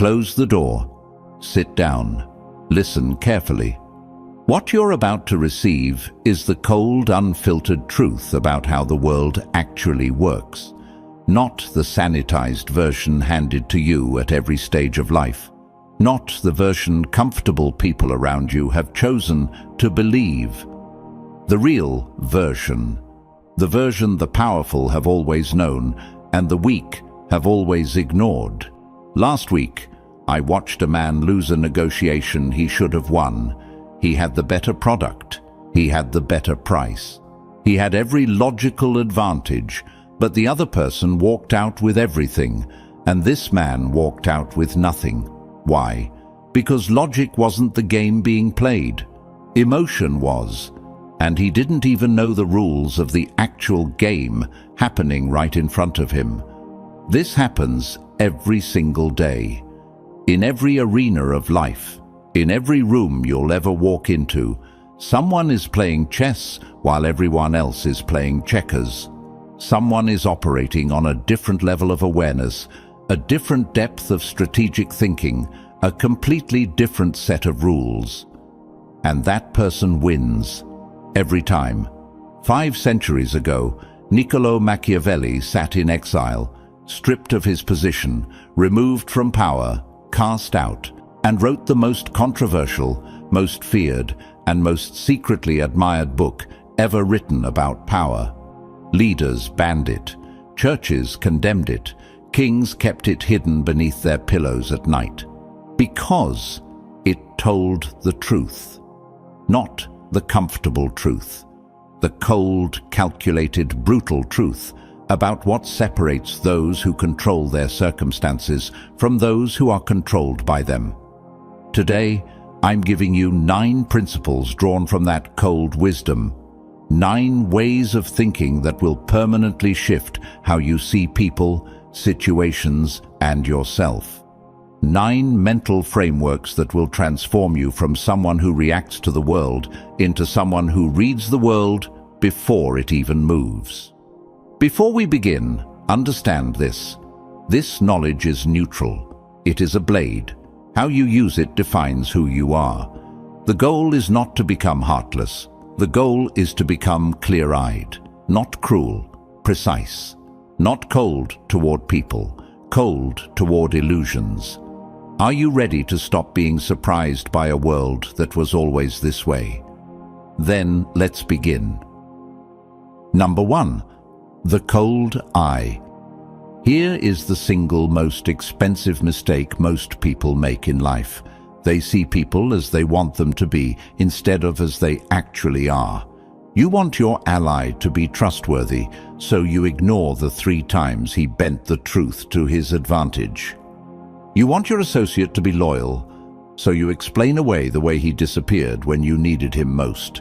Close the door. Sit down. Listen carefully. What you're about to receive is the cold, unfiltered truth about how the world actually works, not the sanitized version handed to you at every stage of life, not the version comfortable people around you have chosen to believe. The real version, the version the powerful have always known and the weak have always ignored. Last week, I watched a man lose a negotiation he should have won. He had the better product. He had the better price. He had every logical advantage, but the other person walked out with everything, and this man walked out with nothing. Why? Because logic wasn't the game being played. Emotion was, and he didn't even know the rules of the actual game happening right in front of him. This happens every single day, in every arena of life, in every room you'll ever walk into. Someone is playing chess while everyone else is playing checkers. Someone is operating on a different level of awareness, a different depth of strategic thinking, a completely different set of rules. And that person wins every time. 5 centuries ago, Niccolo Machiavelli sat in exile, stripped of his position, removed from power, cast out, and wrote the most controversial, most feared, and most secretly admired book ever written about power. Leaders banned it, churches condemned it, kings kept it hidden beneath their pillows at night, because it told the truth, not the comfortable truth, the cold, calculated, brutal truth about what separates those who control their circumstances from those who are controlled by them. Today, I'm giving you 9 principles drawn from that cold wisdom, 9 ways of thinking that will permanently shift how you see people, situations, and yourself. 9 mental frameworks that will transform you from someone who reacts to the world into someone who reads the world before it even moves. Before we begin, understand this. This knowledge is neutral. It is a blade. How you use it defines who you are. The goal is not to become heartless. The goal is to become clear-eyed, not cruel, precise, not cold toward people, cold toward illusions. Are you ready to stop being surprised by a world that was always this way? Then let's begin. Number 1. The cold eye. Here is the single most expensive mistake most people make in life. They see people as they want them to be instead of as they actually are. You want your ally to be trustworthy, so you ignore the 3 times he bent the truth to his advantage. You want your associate to be loyal, so you explain away the way he disappeared when you needed him most.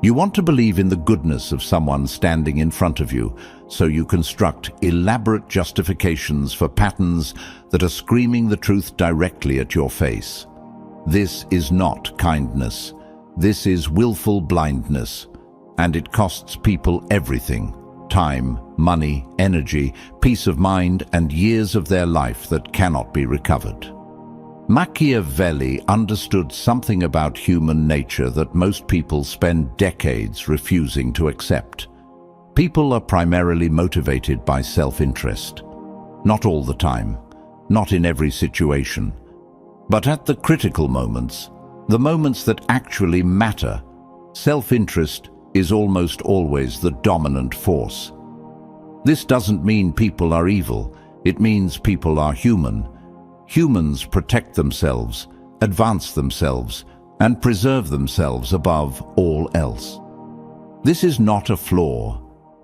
You want to believe in the goodness of someone standing in front of you, so you construct elaborate justifications for patterns that are screaming the truth directly at your face. This is not kindness. This is willful blindness, and it costs people everything: time, money, energy, peace of mind, and years of their life that cannot be recovered. Machiavelli understood something about human nature that most people spend decades refusing to accept. People are primarily motivated by self-interest. Not all the time, not in every situation, but at the critical moments, the moments that actually matter, self-interest is almost always the dominant force. This doesn't mean people are evil. It means people are human. Humans protect themselves, advance themselves, and preserve themselves above all else. This is not a flaw.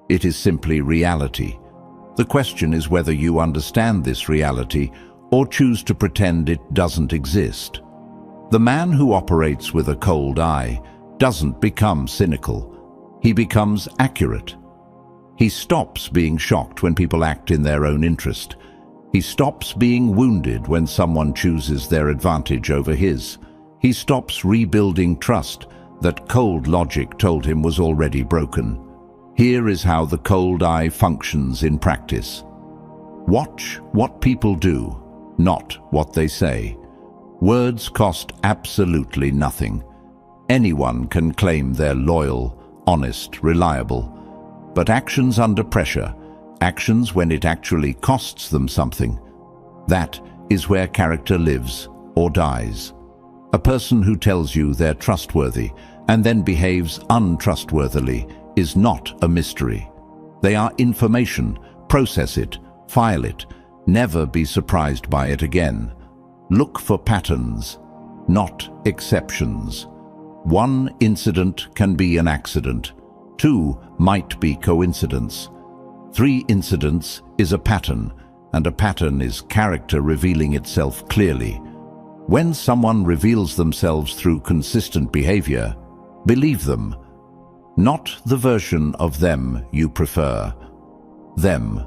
It is simply reality. The question is whether you understand this reality or choose to pretend it doesn't exist. The man who operates with a cold eye doesn't become cynical. He becomes accurate. He stops being shocked when people act in their own interest. He stops being wounded when someone chooses their advantage over his. He stops rebuilding trust that cold logic told him was already broken. Here is how the cold eye functions in practice. Watch what people do. not what they say. Words cost absolutely nothing. Anyone can claim they're loyal, honest, reliable. But actions under pressure, actions when it actually costs them something, that is where character lives or dies. A person who tells you they're trustworthy and then behaves untrustworthily is not a mystery. They are information. Process it, file it, never be surprised by it again. Look for patterns, not exceptions. One incident can be an accident. Two might be coincidence. Three incidents is a pattern, and a pattern is character revealing itself clearly. When someone reveals themselves through consistent behavior, believe them. Not the version of them you prefer. Them.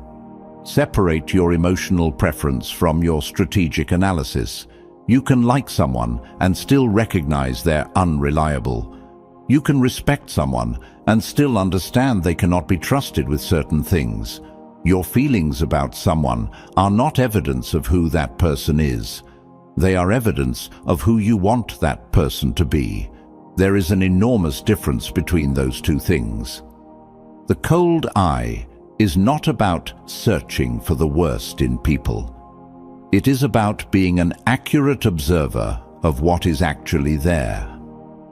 Separate your emotional preference from your strategic analysis. You can like someone and still recognize they're unreliable. You can respect someone and still understand they cannot be trusted with certain things. Your feelings about someone are not evidence of who that person is. They are evidence of who you want that person to be. There is an enormous difference between those two things. The cold eye is not about searching for the worst in people. It is about being an accurate observer of what is actually there.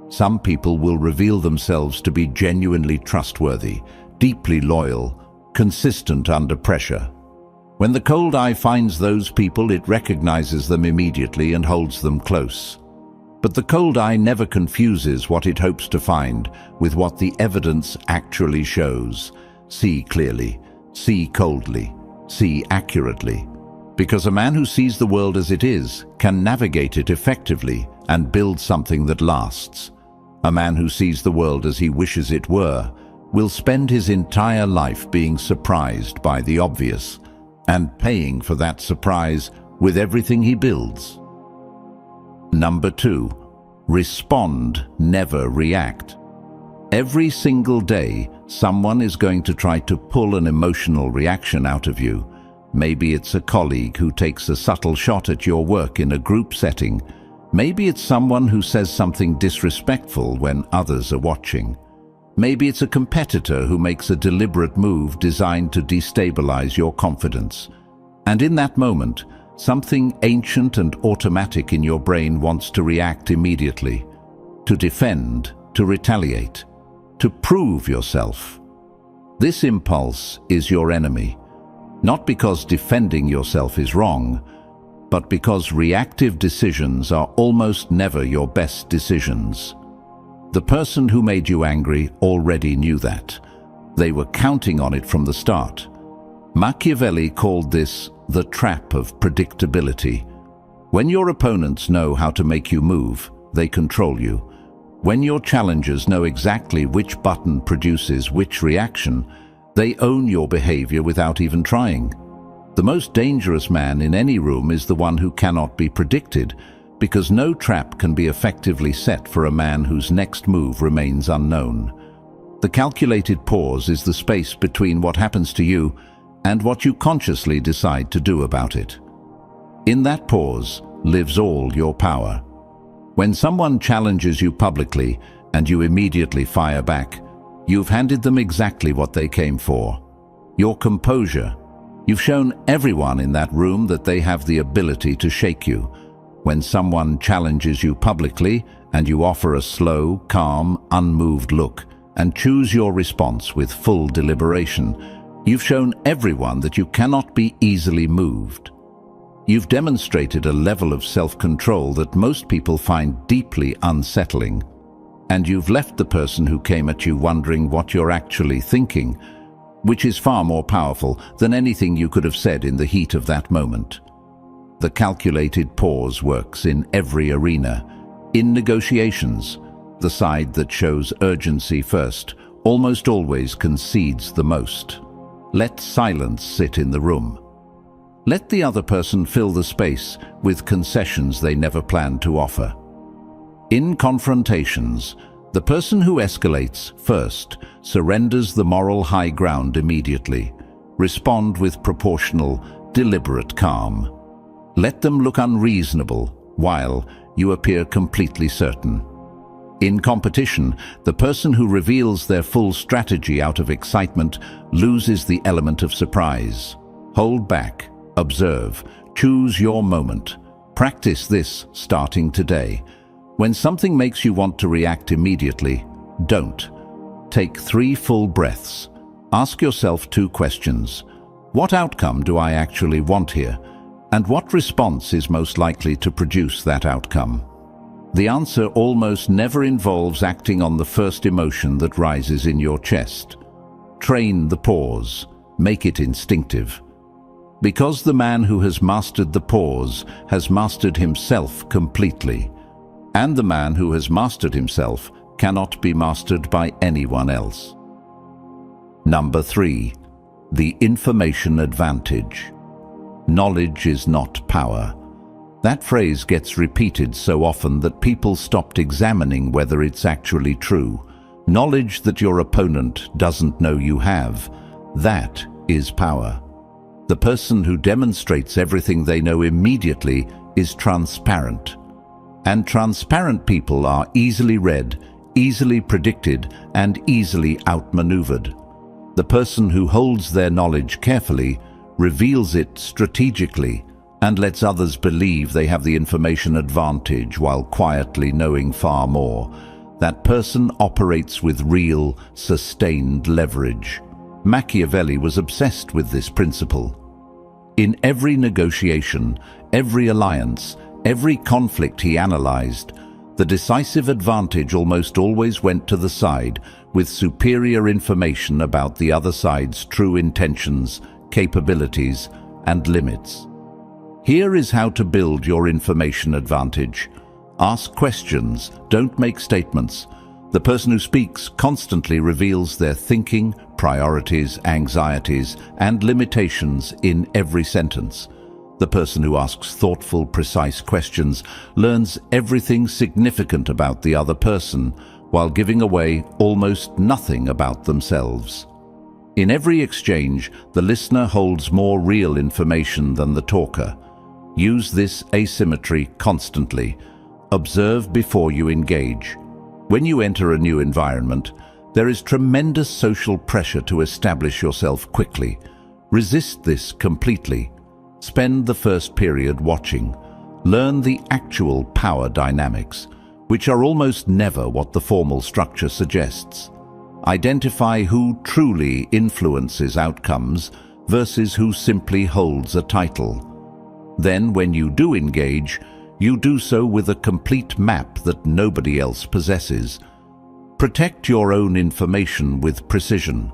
Some people will reveal themselves to be genuinely trustworthy, deeply loyal, consistent under pressure. When the cold eye finds those people, it recognizes them immediately and holds them close. But the cold eye never confuses what it hopes to find with what the evidence actually shows. See clearly, see coldly, see accurately. Because a man who sees the world as it is can navigate it effectively and build something that lasts. A man who sees the world as he wishes it were will spend his entire life being surprised by the obvious and paying for that surprise with everything he builds. Number 2, respond, never react. Every single day, someone is going to try to pull an emotional reaction out of you. Maybe it's a colleague who takes a subtle shot at your work in a group setting. Maybe it's someone who says something disrespectful when others are watching. Maybe it's a competitor who makes a deliberate move designed to destabilize your confidence. And in that moment, something ancient and automatic in your brain wants to react immediately, to defend, to retaliate, to prove yourself. This impulse is your enemy, not because defending yourself is wrong, but because reactive decisions are almost never your best decisions. The person who made you angry already knew that. They were counting on it from the start. Machiavelli called this the trap of predictability. When your opponents know how to make you move, they control you. When your challengers know exactly which button produces which reaction, they own your behavior without even trying. The most dangerous man in any room is the one who cannot be predicted, because no trap can be effectively set for a man whose next move remains unknown. The calculated pause is the space between what happens to you and what you consciously decide to do about it. In that pause lives all your power. When someone challenges you publicly and you immediately fire back, you've handed them exactly what they came for: your composure. You've shown everyone in that room that they have the ability to shake you. When someone challenges you publicly and you offer a slow, calm, unmoved look and choose your response with full deliberation, you've shown everyone that you cannot be easily moved. You've demonstrated a level of self-control that most people find deeply unsettling. And you've left the person who came at you wondering what you're actually thinking, which is far more powerful than anything you could have said in the heat of that moment. The calculated pause works in every arena. In negotiations, the side that shows urgency first almost always concedes the most. Let silence sit in the room. Let the other person fill the space with concessions they never planned to offer. In confrontations, the person who escalates first surrenders the moral high ground immediately. Respond with proportional, deliberate calm. Let them look unreasonable, while you appear completely certain. In competition, the person who reveals their full strategy out of excitement loses the element of surprise. Hold back, observe, choose your moment. Practice this starting today. When something makes you want to react immediately, don't. Take 3 full breaths. Ask yourself 2 questions. What outcome do I actually want here? And what response is most likely to produce that outcome? The answer almost never involves acting on the first emotion that rises in your chest. Train the pause. Make it instinctive. Because the man who has mastered the pause has mastered himself completely. And the man who has mastered himself cannot be mastered by anyone else. Number 3. The information advantage. Knowledge is not power. That phrase gets repeated so often that people stopped examining whether it's actually true. Knowledge that your opponent doesn't know you have, that is power. The person who demonstrates everything they know immediately is transparent. And transparent people are easily read, easily predicted, and easily outmaneuvered. The person who holds their knowledge carefully, reveals it strategically, and lets others believe they have the information advantage while quietly knowing far more. That person operates with real, sustained leverage. Machiavelli was obsessed with this principle. In every negotiation, every alliance, every conflict he analyzed, the decisive advantage almost always went to the side with superior information about the other side's true intentions, capabilities, and limits. Here is how to build your information advantage. Ask questions, don't make statements. The person who speaks constantly reveals their thinking, priorities, anxieties, and limitations in every sentence. The person who asks thoughtful, precise questions learns everything significant about the other person, while giving away almost nothing about themselves. In every exchange, the listener holds more real information than the talker. Use this asymmetry constantly. Observe before you engage. When you enter a new environment, there is tremendous social pressure to establish yourself quickly. Resist this completely. Spend the first period watching. Learn the actual power dynamics, which are almost never what the formal structure suggests. Identify who truly influences outcomes versus who simply holds a title. Then, when you do engage, you do so with a complete map that nobody else possesses. Protect your own information with precision.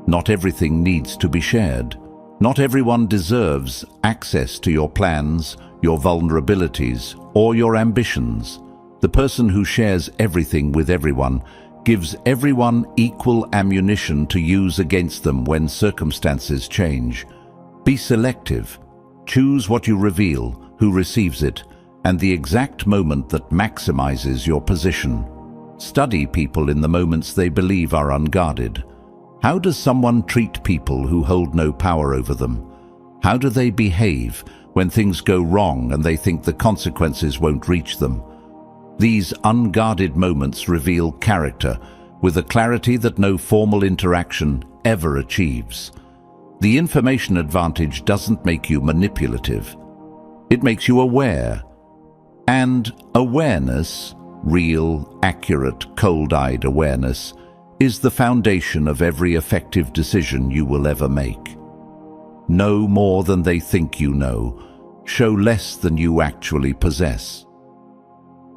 Not everything needs to be shared. Not everyone deserves access to your plans, your vulnerabilities, or your ambitions. The person who shares everything with everyone gives everyone equal ammunition to use against them when circumstances change. Be selective. Choose what you reveal, who receives it, and the exact moment that maximizes your position. Study people in the moments they believe are unguarded. How does someone treat people who hold no power over them? How do they behave when things go wrong and they think the consequences won't reach them? These unguarded moments reveal character with a clarity that no formal interaction ever achieves. The information advantage doesn't make you manipulative. It makes you aware. And awareness, real, accurate, cold-eyed awareness, is the foundation of every effective decision you will ever make. Know more than they think you know. Show less than you actually possess.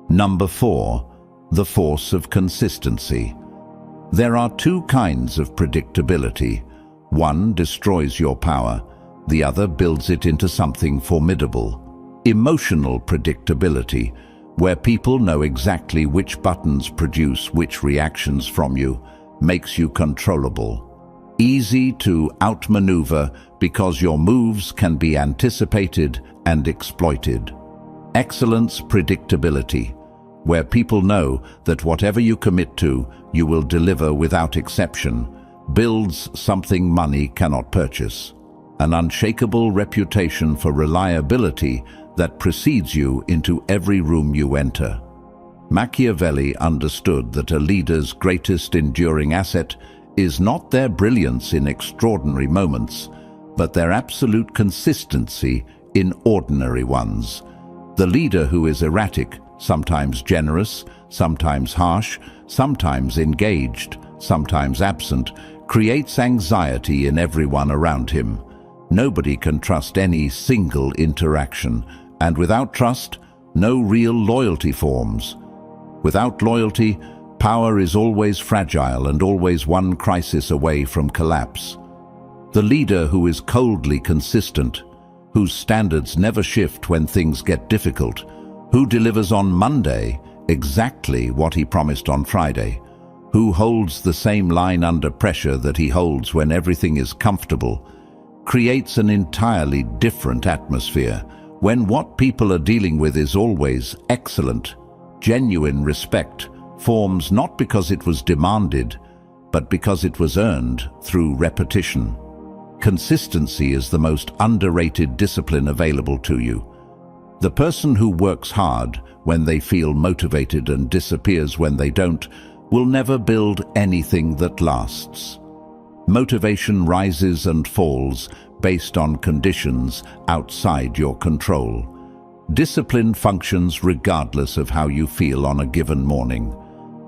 Number 4, the force of consistency. There are 2 kinds of predictability. One destroys your power, the other builds it into something formidable. Emotional predictability, where people know exactly which buttons produce which reactions from you, makes you controllable. Easy to outmaneuver because your moves can be anticipated and exploited. Excellence predictability, where people know that whatever you commit to, you will deliver without exception, builds something money cannot purchase. an unshakable reputation for reliability that precedes you into every room you enter. Machiavelli understood that a leader's greatest enduring asset is not their brilliance in extraordinary moments, but their absolute consistency in ordinary ones. The leader who is erratic, sometimes generous, sometimes harsh, sometimes engaged, sometimes absent, creates anxiety in everyone around him. Nobody can trust any single interaction, and without trust, no real loyalty forms. Without loyalty, power is always fragile and always one crisis away from collapse. The leader who is coldly consistent, whose standards never shift when things get difficult, who delivers on Monday exactly what he promised on Friday, who holds the same line under pressure that he holds when everything is comfortable, creates an entirely different atmosphere when what people are dealing with is always excellent. Genuine respect forms not because it was demanded, but because it was earned through repetition. Consistency is the most underrated discipline available to you. The person who works hard when they feel motivated and disappears when they don't will never build anything that lasts. Motivation rises and falls based on conditions outside your control. Discipline functions regardless of how you feel on a given morning.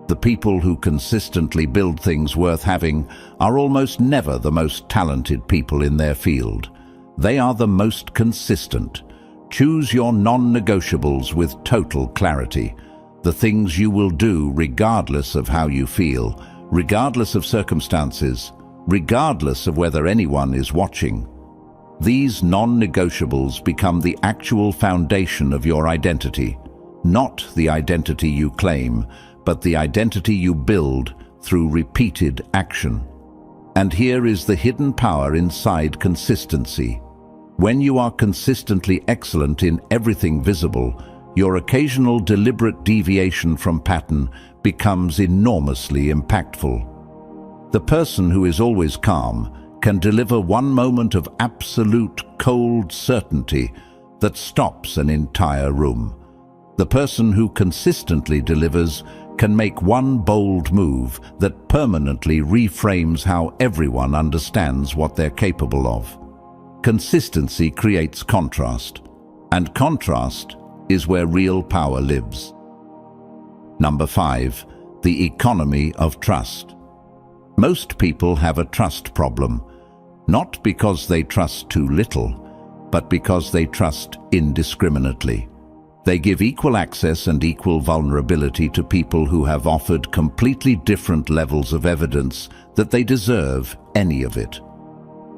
The people who consistently build things worth having are almost never the most talented people in their field. They are the most consistent. Choose your non-negotiables with total clarity. The things you will do regardless of how you feel, regardless of circumstances, regardless of whether anyone is watching. These non-negotiables become the actual foundation of your identity, not the identity you claim, but the identity you build through repeated action. And here is the hidden power inside consistency. When you are consistently excellent in everything visible, your occasional deliberate deviation from pattern becomes enormously impactful. The person who is always calm can deliver one moment of absolute cold certainty that stops an entire room. The person who consistently delivers can make one bold move that permanently reframes how everyone understands what they're capable of. Consistency creates contrast, and contrast is where real power lives. Number 5, the economy of trust. Most people have a trust problem, not because they trust too little, but because they trust indiscriminately. They give equal access and equal vulnerability to people who have offered completely different levels of evidence that they deserve any of it.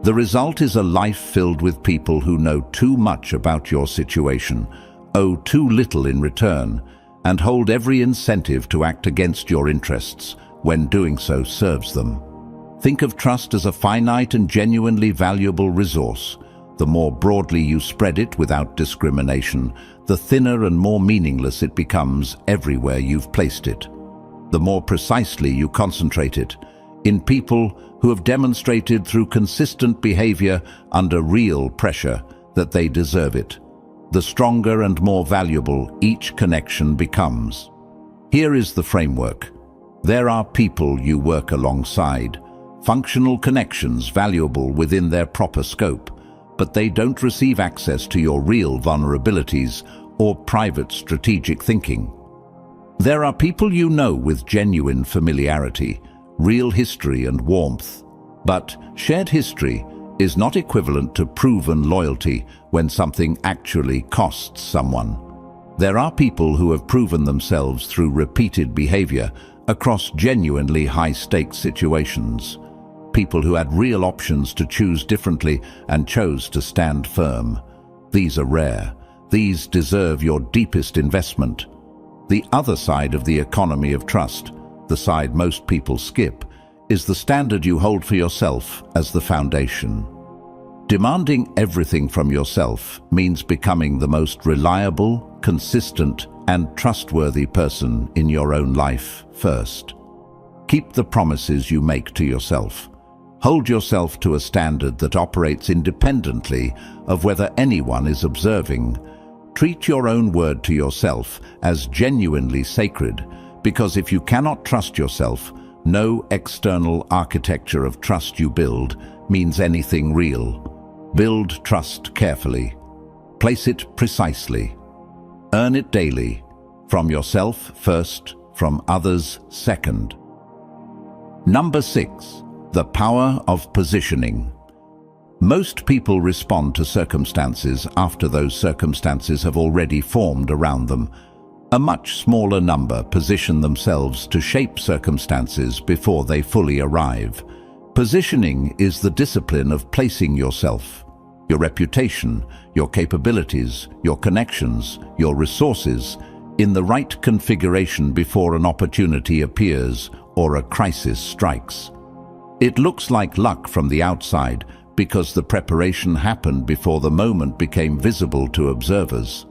The result is a life filled with people who know too much about your situation, owe too little in return, and hold every incentive to act against your interests when doing so serves them. Think of trust as a finite and genuinely valuable resource. The more broadly you spread it without discrimination, the thinner and more meaningless it becomes everywhere you've placed it. The more precisely you concentrate it in people who have demonstrated through consistent behavior under real pressure that they deserve it, the stronger and more valuable each connection becomes. Here is the framework. There are people you work alongside, functional connections valuable within their proper scope, but they don't receive access to your real vulnerabilities or private strategic thinking. There are people you know with genuine familiarity, real history and warmth, but shared history is not equivalent to proven loyalty when something actually costs someone. There are people who have proven themselves through repeated behavior across genuinely high-stakes situations. People who had real options to choose differently and chose to stand firm. These are rare. These deserve your deepest investment. The other side of the economy of trust, the side most people skip, is the standard you hold for yourself as the foundation. Demanding everything from yourself means becoming the most reliable, consistent, and trustworthy person in your own life first. Keep the promises you make to yourself. Hold yourself to a standard that operates independently of whether anyone is observing. Treat your own word to yourself as genuinely sacred, because if you cannot trust yourself, no external architecture of trust you build means anything real. Build trust carefully. Place it precisely. Earn it daily. From yourself first, from others second. Number 6. The power of positioning. Most people respond to circumstances after those circumstances have already formed around them. A much smaller number position themselves to shape circumstances before they fully arrive. Positioning is the discipline of placing yourself, your reputation, your capabilities, your connections, your resources, in the right configuration before an opportunity appears or a crisis strikes. It looks like luck from the outside because the preparation happened before the moment became visible to observers.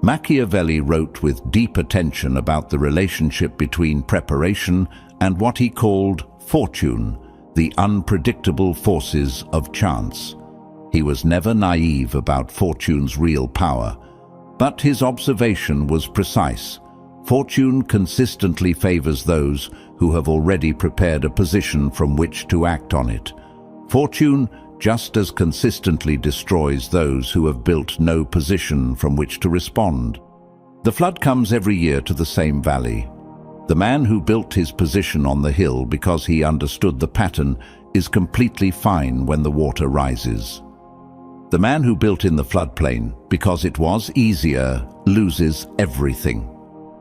Machiavelli wrote with deep attention about the relationship between preparation and what he called fortune, the unpredictable forces of chance. He was never naive about fortune's real power, but his observation was precise. Fortune consistently favors those who have already prepared a position from which to act on it. Fortune just as consistently destroys those who have built no position from which to respond. The flood comes every year to the same valley. The man who built his position on the hill because he understood the pattern is completely fine when the water rises. The man who built in the floodplain because it was easier loses everything.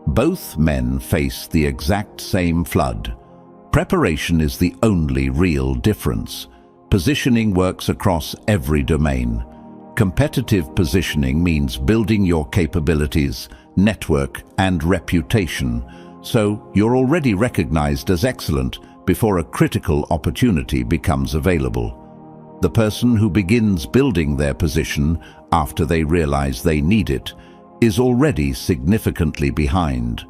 Both men face the exact same flood. Preparation is the only real difference. Positioning works across every domain. Competitive positioning means building your capabilities, network, and reputation, so you're already recognized as excellent before a critical opportunity becomes available. The person who begins building their position after they realize they need it is already significantly behind.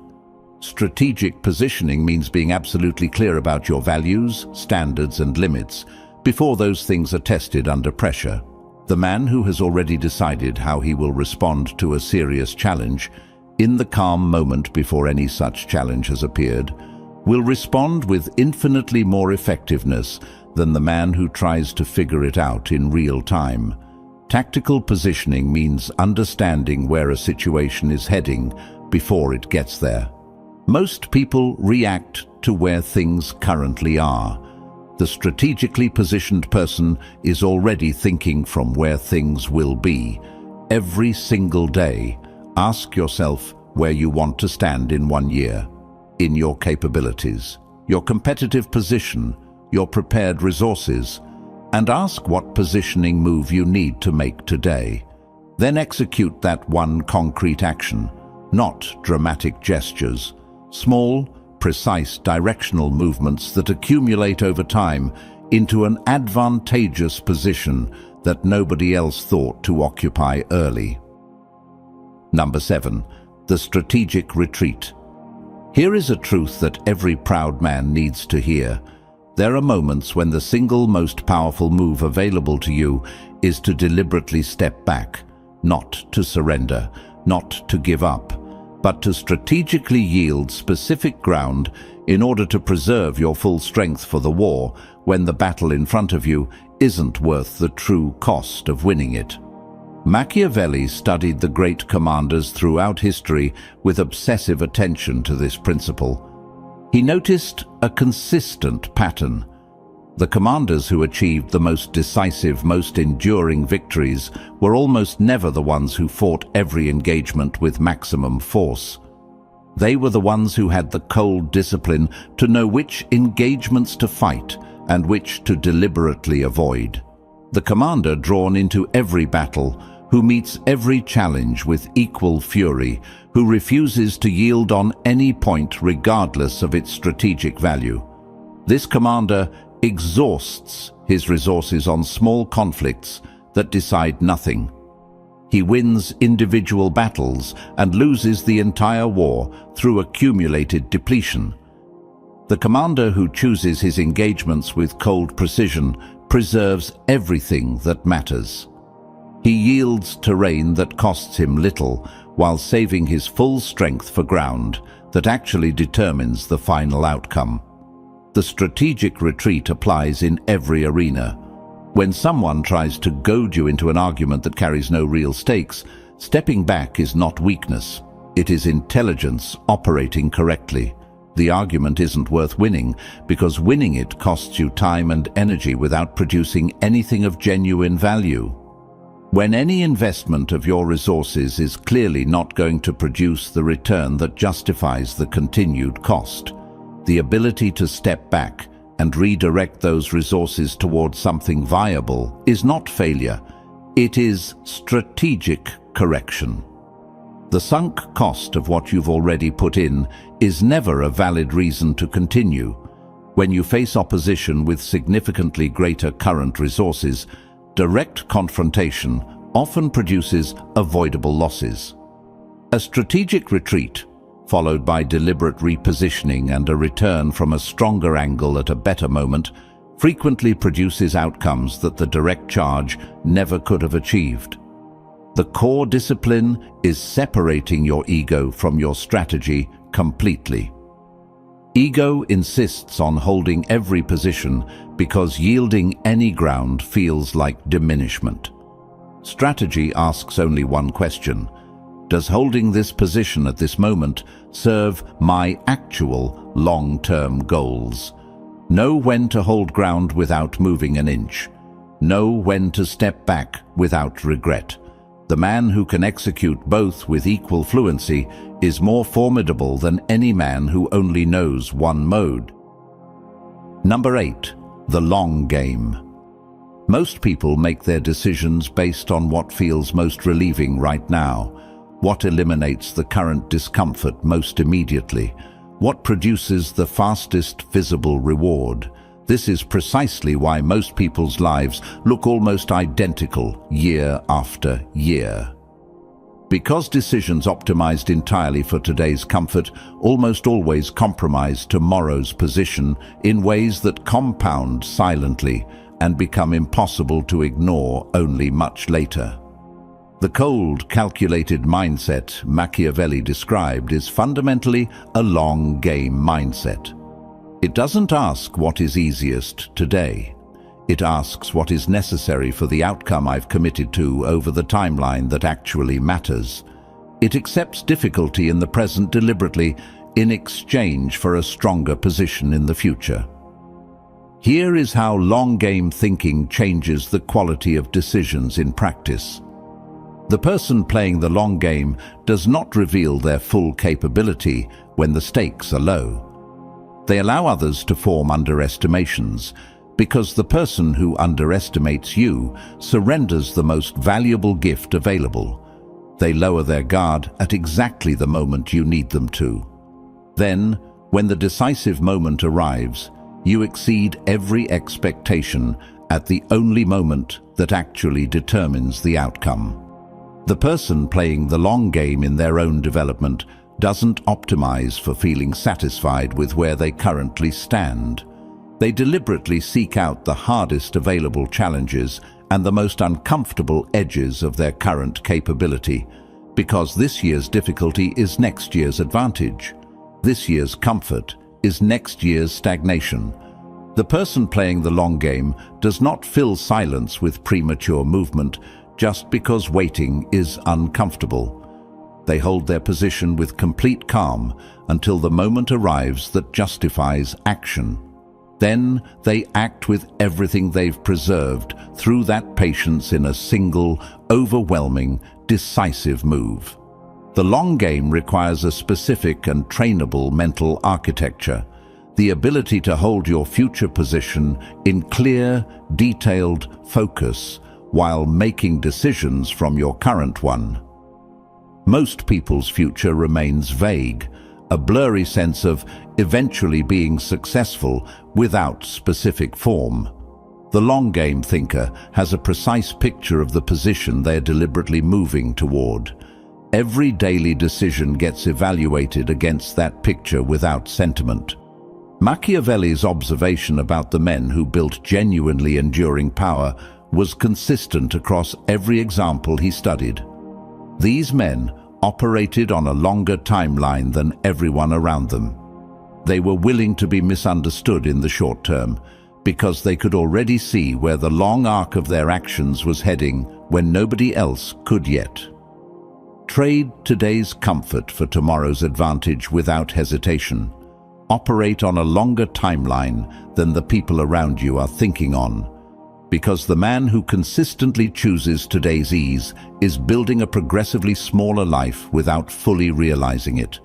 Strategic positioning means being absolutely clear about your values, standards, and limits before those things are tested under pressure. The man who has already decided how he will respond to a serious challenge, in the calm moment before any such challenge has appeared, will respond with infinitely more effectiveness than the man who tries to figure it out in real time. Tactical positioning means understanding where a situation is heading before it gets there. Most people react to where things currently are. The strategically positioned person is already thinking from where things will be. Every single day, ask yourself where you want to stand in 1 year, in your capabilities, your competitive position, your prepared resources, and ask what positioning move you need to make today. Then execute that one concrete action, not dramatic gestures, small, precise directional movements that accumulate over time into an advantageous position that nobody else thought to occupy early. Number 7. The strategic retreat. Here is a truth that every proud man needs to hear. There are moments when the single most powerful move available to you is to deliberately step back, not to surrender, not to give up, but to strategically yield specific ground in order to preserve your full strength for the war when the battle in front of you isn't worth the true cost of winning it. Machiavelli studied the great commanders throughout history with obsessive attention to this principle. He noticed a consistent pattern. The commanders who achieved the most decisive, most enduring victories were almost never the ones who fought every engagement with maximum force. They were the ones who had the cold discipline to know which engagements to fight and which to deliberately avoid. The commander drawn into every battle, who meets every challenge with equal fury, who refuses to yield on any point regardless of its strategic value. This commander exhausts his resources on small conflicts that decide nothing. He wins individual battles and loses the entire war through accumulated depletion. The commander who chooses his engagements with cold precision preserves everything that matters. He yields terrain that costs him little while saving his full strength for ground that actually determines the final outcome. The strategic retreat applies in every arena. When someone tries to goad you into an argument that carries no real stakes, stepping back is not weakness. It is intelligence operating correctly. The argument isn't worth winning because winning it costs you time and energy without producing anything of genuine value. When any investment of your resources is clearly not going to produce the return that justifies the continued cost, the ability to step back and redirect those resources towards something viable is not failure, it is strategic correction. The sunk cost of what you've already put in is never a valid reason to continue. When you face opposition with significantly greater current resources, direct confrontation often produces avoidable losses. A strategic retreat, followed by deliberate repositioning and a return from a stronger angle at a better moment, frequently produces outcomes that the direct charge never could have achieved. The core discipline is separating your ego from your strategy completely. Ego insists on holding every position because yielding any ground feels like diminishment. Strategy asks only one question: does holding this position at this moment serve my actual long-term goals? Know when to hold ground without moving an inch. Know when to step back without regret. The man who can execute both with equal fluency is more formidable than any man who only knows one mode. Number 8. The long game. Most people make their decisions based on what feels most relieving right now, what eliminates the current discomfort most immediately, what produces the fastest visible reward. This is precisely why most people's lives look almost identical year after year. Because decisions optimized entirely for today's comfort almost always compromise tomorrow's position in ways that compound silently and become impossible to ignore only much later. The cold, calculated mindset Machiavelli described is fundamentally a long game mindset. It doesn't ask what is easiest today. It asks what is necessary for the outcome I've committed to over the timeline that actually matters. It accepts difficulty in the present deliberately in exchange for a stronger position in the future. Here is how long-game thinking changes the quality of decisions in practice. The person playing the long game does not reveal their full capability when the stakes are low. They allow others to form underestimations, because the person who underestimates you surrenders the most valuable gift available. They lower their guard at exactly the moment you need them to. Then, when the decisive moment arrives, you exceed every expectation at the only moment that actually determines the outcome. The person playing the long game in their own development doesn't optimize for feeling satisfied with where they currently stand. They deliberately seek out the hardest available challenges and the most uncomfortable edges of their current capability, because this year's difficulty is next year's advantage. This year's comfort is next year's stagnation. The person playing the long game does not fill silence with premature movement just because waiting is uncomfortable. They hold their position with complete calm until the moment arrives that justifies action. Then they act with everything they've preserved through that patience in a single, overwhelming, decisive move. The long game requires a specific and trainable mental architecture, the ability to hold your future position in clear, detailed focus while making decisions from your current one. Most people's future remains vague, a blurry sense of eventually being successful without specific form. The long game thinker has a precise picture of the position they are deliberately moving toward. Every daily decision gets evaluated against that picture without sentiment. Machiavelli's observation about the men who built genuinely enduring power was consistent across every example he studied. These men operated on a longer timeline than everyone around them. They were willing to be misunderstood in the short term because they could already see where the long arc of their actions was heading when nobody else could yet. Trade today's comfort for tomorrow's advantage without hesitation. Operate on a longer timeline than the people around you are thinking on, because the man who consistently chooses today's ease is building a progressively smaller life without fully realizing it.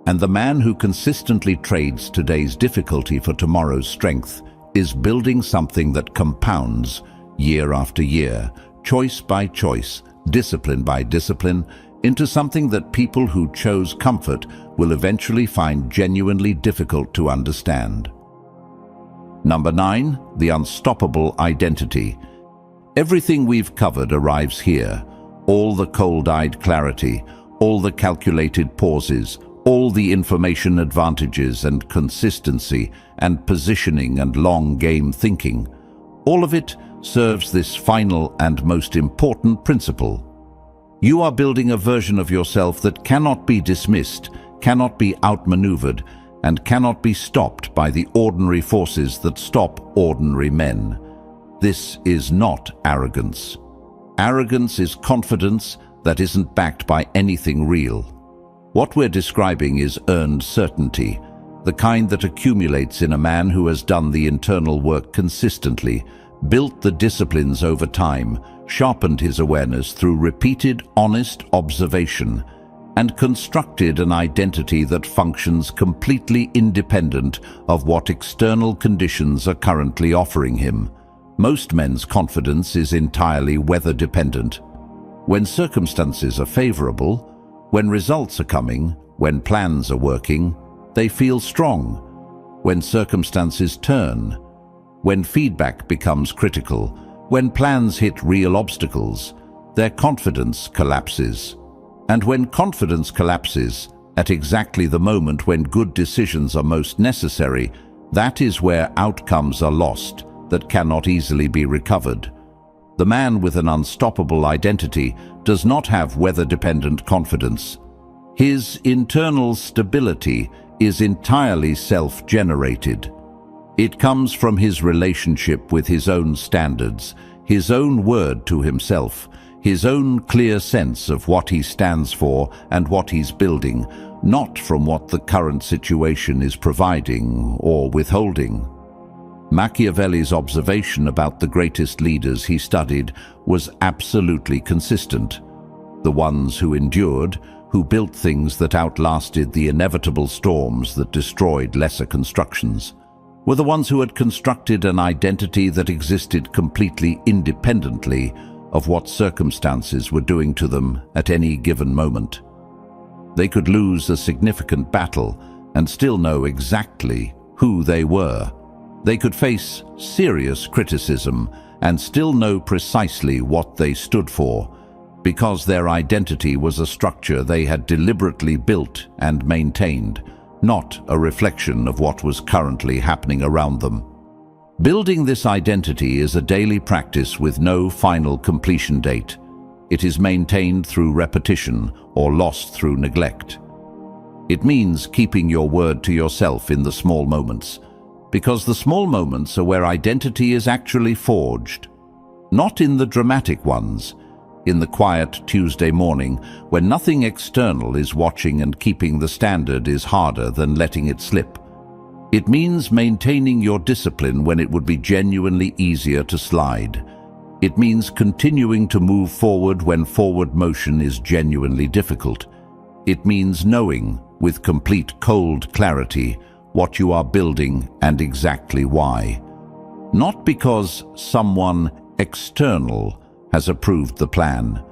And the man who consistently trades today's difficulty for tomorrow's strength is building something that compounds year after year, choice by choice, discipline by discipline, into something that people who chose comfort will eventually find genuinely difficult to understand. Number 9, the unstoppable identity. Everything we've covered arrives here. All the cold-eyed clarity, all the calculated pauses, all the information advantages and consistency and positioning and long-game thinking. All of it serves this final and most important principle. You are building a version of yourself that cannot be dismissed, cannot be outmaneuvered, and cannot be stopped by the ordinary forces that stop ordinary men. This is not arrogance. Arrogance is confidence that isn't backed by anything real. What we're describing is earned certainty, the kind that accumulates in a man who has done the internal work consistently, built the disciplines over time, sharpened his awareness through repeated, honest observation, and constructed an identity that functions completely independent of what external conditions are currently offering him. Most men's confidence is entirely weather-dependent. When circumstances are favorable, when results are coming, when plans are working, they feel strong. When circumstances turn, when feedback becomes critical, when plans hit real obstacles, their confidence collapses. And when confidence collapses, at exactly the moment when good decisions are most necessary, that is where outcomes are lost that cannot easily be recovered. The man with an unstoppable identity does not have weather-dependent confidence. His internal stability is entirely self-generated. It comes from his relationship with his own standards, his own word to himself, his own clear sense of what he stands for and what he's building, not from what the current situation is providing or withholding. Machiavelli's observation about the greatest leaders he studied was absolutely consistent. The ones who endured, who built things that outlasted the inevitable storms that destroyed lesser constructions, were the ones who had constructed an identity that existed completely independently of what circumstances were doing to them at any given moment. They could lose a significant battle and still know exactly who they were. They could face serious criticism and still know precisely what they stood for, because their identity was a structure they had deliberately built and maintained, not a reflection of what was currently happening around them. Building this identity is a daily practice with no final completion date. It is maintained through repetition or lost through neglect. It means keeping your word to yourself in the small moments, because the small moments are where identity is actually forged. Not in the dramatic ones, in the quiet Tuesday morning when nothing external is watching and keeping the standard is harder than letting it slip. It means maintaining your discipline when it would be genuinely easier to slide. It means continuing to move forward when forward motion is genuinely difficult. It means knowing, with complete cold clarity, what you are building and exactly why. Not because someone external has approved the plan,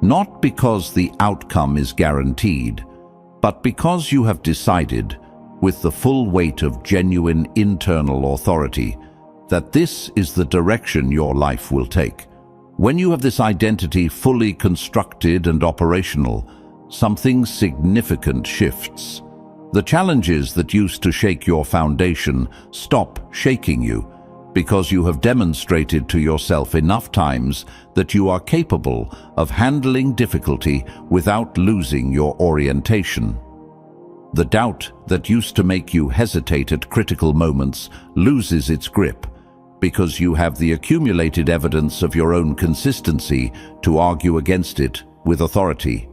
not because the outcome is guaranteed, but because you have decided, with the full weight of genuine internal authority, that this is the direction your life will take. When you have this identity fully constructed and operational, something significant shifts. The challenges that used to shake your foundation stop shaking you because you have demonstrated to yourself enough times that you are capable of handling difficulty without losing your orientation. The doubt that used to make you hesitate at critical moments loses its grip because you have the accumulated evidence of your own consistency to argue against it with authority.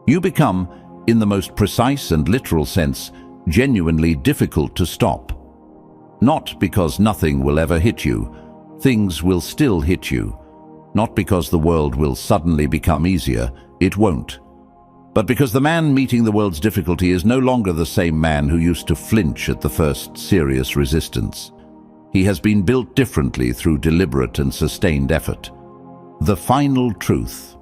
You become, in the most precise and literal sense, genuinely difficult to stop. Not because nothing will ever hit you. Things will still hit you. Not because the world will suddenly become easier. It won't. But because the man meeting the world's difficulty is no longer the same man who used to flinch at the first serious resistance. He has been built differently through deliberate and sustained effort. The final truth.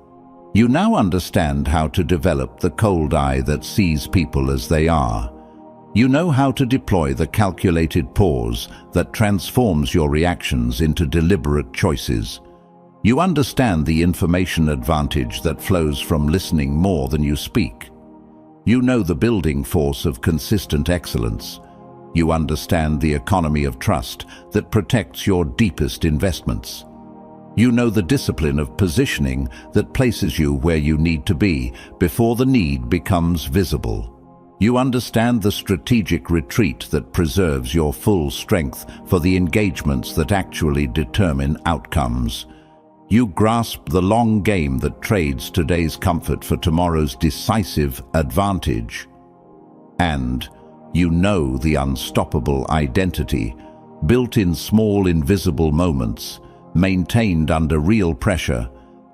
You now understand how to develop the cold eye that sees people as they are. You know how to deploy the calculated pause that transforms your reactions into deliberate choices. You understand the information advantage that flows from listening more than you speak. You know the building force of consistent excellence. You understand the economy of trust that protects your deepest investments. You know the discipline of positioning that places you where you need to be before the need becomes visible. You understand the strategic retreat that preserves your full strength for the engagements that actually determine outcomes. You grasp the long game that trades today's comfort for tomorrow's decisive advantage. And you know the unstoppable identity, built in small invisible moments, maintained under real pressure,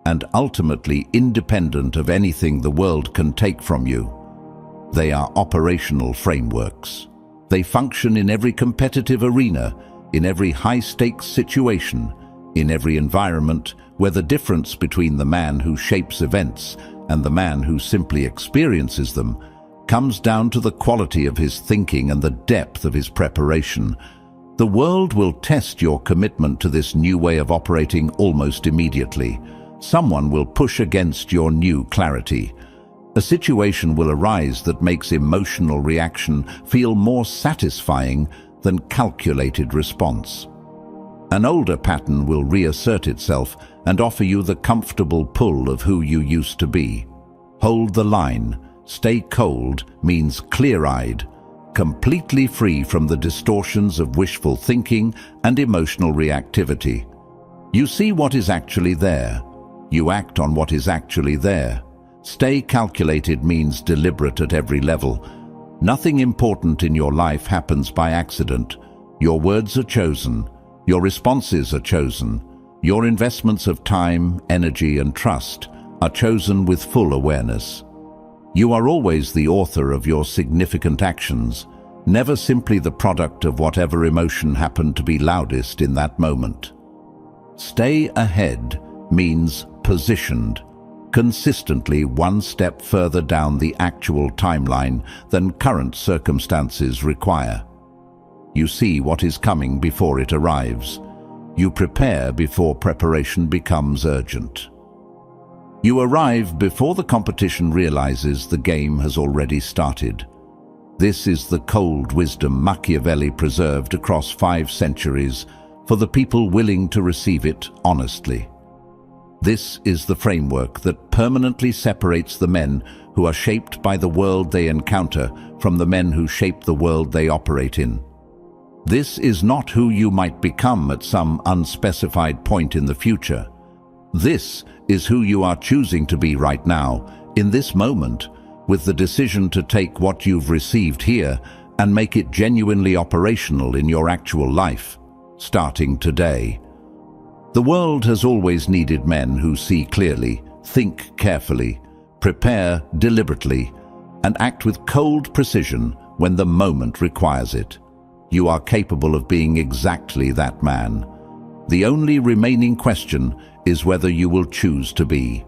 and ultimately independent of anything the world can take from you. They are operational frameworks. They function in every competitive arena, in every high-stakes situation, in every environment where the difference between the man who shapes events and the man who simply experiences them comes down to the quality of his thinking and the depth of his preparation. The world will test your commitment to this new way of operating almost immediately. Someone will push against your new clarity. A situation will arise that makes emotional reaction feel more satisfying than calculated response. An older pattern will reassert itself and offer you the comfortable pull of who you used to be. Hold the line. Stay cold means clear-eyed, completely free from the distortions of wishful thinking and emotional reactivity. You see what is actually there. You act on what is actually there. Stay calculated means deliberate at every level. Nothing important in your life happens by accident. Your words are chosen. Your responses are chosen. Your investments of time, energy, and trust are chosen with full awareness. You are always the author of your significant actions, never simply the product of whatever emotion happened to be loudest in that moment. Stay ahead means positioned, consistently one step further down the actual timeline than current circumstances require. You see what is coming before it arrives. You prepare before preparation becomes urgent. You arrive before the competition realizes the game has already started. This is the cold wisdom Machiavelli preserved across 5 centuries for the people willing to receive it honestly. This is the framework that permanently separates the men who are shaped by the world they encounter from the men who shape the world they operate in. This is not who you might become at some unspecified point in the future. This is who you are choosing to be right now, in this moment, with the decision to take what you've received here and make it genuinely operational in your actual life, starting today. The world has always needed men who see clearly, think carefully, prepare deliberately, and act with cold precision when the moment requires it. You are capable of being exactly that man. The only remaining question is whether you will choose to be.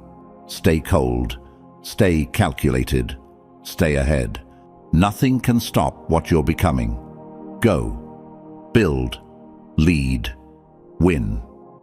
Stay cold, stay calculated, stay ahead. Nothing can stop what you're becoming. Go, build, lead, win.